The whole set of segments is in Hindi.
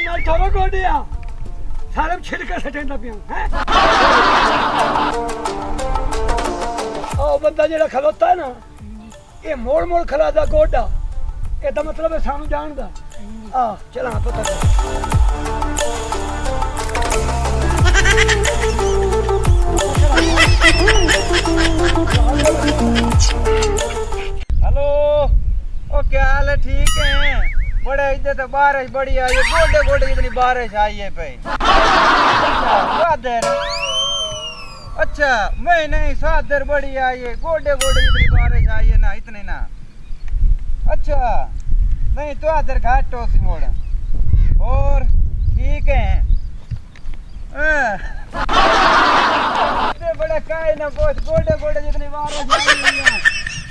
मैं थोड़ा गोडिया सारे छिड़के सटेंदा पिया हैं ओ बंदा जेड़ा खलोता है ना ये मोड़ मोड़ खलादा गोडा एदा मतलब है सानू जानदा आ चला पता कर हेलो ओ क्या हाल है ठीक है बड़े इधर तो बारिश बड़ी आई है गोडे गोडे इतनी बारिश आई है पे सादर अच्छा मैं नहीं सादर बड़ी आई है गोडे गोडे इतनी बारिश आई है ना इतने ना अच्छा नहीं तो आदर घाट तो सी मोड़ और ठीक है बड़ा काय ना पहुंच गोडे गोडे जितनी बारिश आई है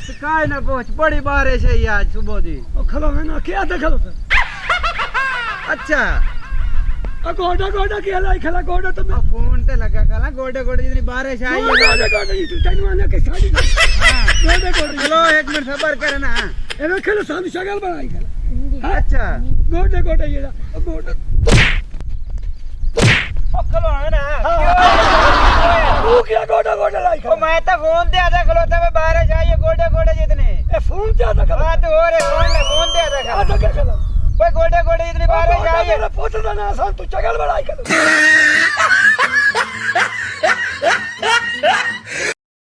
तो काय ना पहुंच बड़ी बारिश है आज सुबह दी ओ खलो है ना क्या था खलो अच्छा ओ गोडा गोडा क्या लाई खला गोडा तो मैं फोन ते लगा कला गोडे गोडे जितनी बारिश आई है गोडा गोडा ये तू तैनू आने के साड़ी हां गोडा गोडा चलो एक मिनट सबर कर ना ए खलो सानू शगल बनाई खला अच्छा गोडा गोडा जेड़ा ओ गोडा खलो है ना तू क्या गोडा गोडा लाई ओ मैं तो फोन ते आधा खलोता में बारिश आई है गोडे गोडे जितने ए फोन ते आधा खला बात हो रे फोन ते आधा खला आधा क्या खला कोई गोडे गोडे जितनी बारिश आई है मेरा पोता ना आसान तू शगल बनाई खला